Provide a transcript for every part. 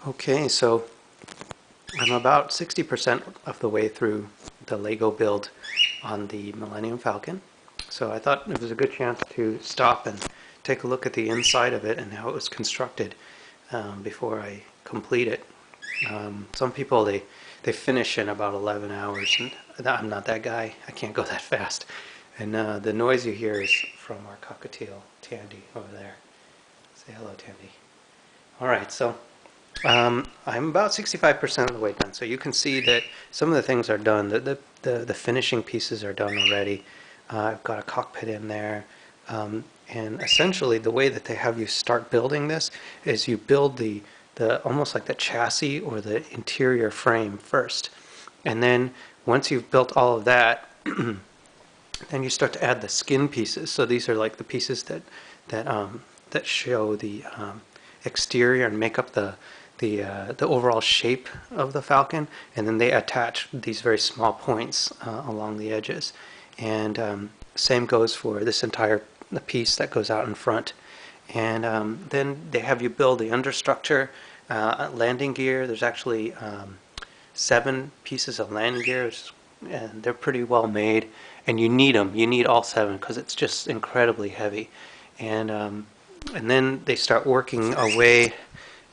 Okay, so I'm about 60% of the way through the Lego build on the Millennium Falcon. So I thought it was a good chance to stop and take a look at the inside of it and how it was constructed before I complete it. Some people, they finish in about 11 hours, and I'm not that guy. I can't go that fast. And the noise you hear is from our cockatiel, Tandy, over there. Say hello, Tandy. All right, so I'm about 65% of the way done. So you can see that some of the things are done. The finishing pieces are done already. I've got a cockpit in there. And essentially the way that they have you start building this is you build the almost like the chassis or the interior frame first. And then once you've built all of that, then you start to add the skin pieces. So these are like the pieces that show the exterior and make up the overall shape of the Falcon, and then they attach these very small points along the edges. And same goes for this entire piece that goes out in front. And then they have you build the understructure, landing gear. There's actually 7 pieces of landing gears, and they're pretty well made. And you need them. You need all 7 because it's just incredibly heavy. And then they start working away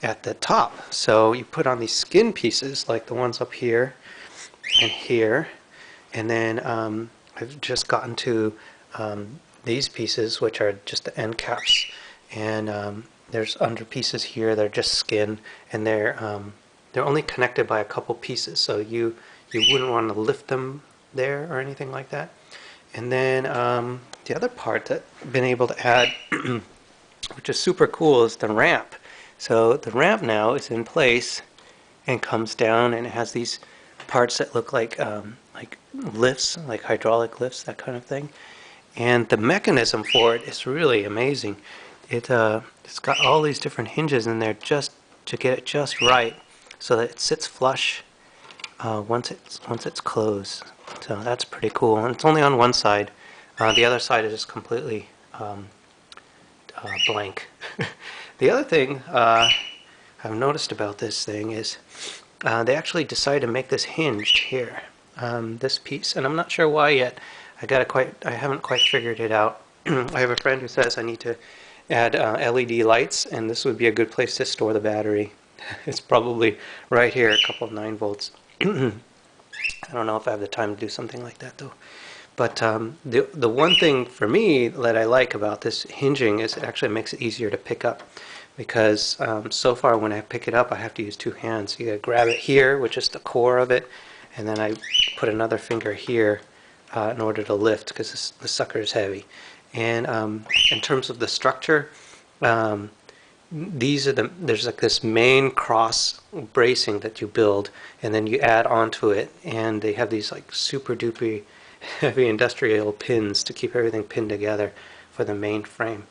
at the top. So you put on these skin pieces like the ones up here and here. And then I've just gotten to these pieces, which are just the end caps. And there's under pieces here. They're just skin, and they're only connected by a couple pieces. So you wouldn't want to lift them there or anything like that. And then the other part that I've been able to add, which is super cool, is the ramp. So the ramp now is in place and comes down, and it has these parts that look like lifts, like hydraulic lifts, that kind of thing. And the mechanism for it is really amazing. It's got all these different hinges in there just to get it just right, so that it sits flush once it's closed. So that's pretty cool. And it's only on one side. The other side is just completely blank. The other thing I've noticed about this thing is they actually decided to make this hinged here, this piece, and I'm not sure why yet. I haven't quite figured it out. I have a friend who says I need to add LED lights, and this would be a good place to store the battery. It's probably right here, a couple of 9 volts. I don't know if I have the time to do something like that though. But the one thing for me that I like about this hinging is it actually makes it easier to pick up, because so far when I pick it up I have to use 2 hands. You gotta grab it here, which is the core of it, and then I put another finger here in order to lift, because the sucker is heavy. And in terms of the structure, there's like this main cross bracing that you build, and then you add onto it, and they have these like super duper heavy industrial pins to keep everything pinned together for the main frame.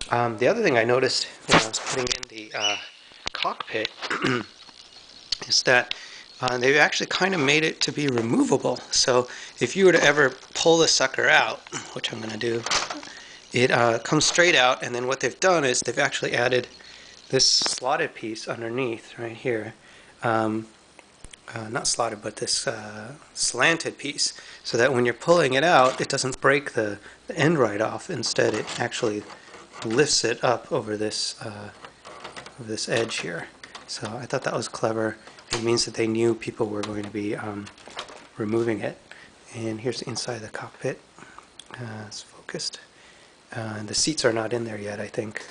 The other thing I noticed when I was putting in the cockpit is that they've actually kind of made it to be removable. So if you were to ever pull the sucker out, which I'm going to do, it comes straight out, and then what they've done is they've actually added this slotted piece underneath right here. Not slotted, but this slanted piece, so that when you're pulling it out, it doesn't break the end right off. Instead, it actually lifts it up over this edge here. So I thought that was clever. It means that they knew people were going to be removing it. And here's the inside of the cockpit. It's focused. The seats are not in there yet, I think.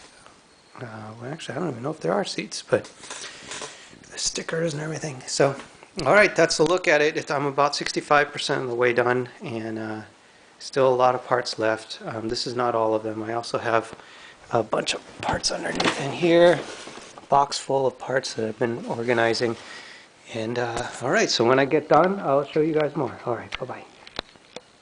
Well, actually, I don't even know if there are seats, but the stickers and everything. So, all right, that's a look at it. I'm about 65% of the way done, and still a lot of parts left. This is not all of them. I also have a bunch of parts underneath in here, a box full of parts that I've been organizing. And all right, so when I get done, I'll show you guys more. All right, bye-bye.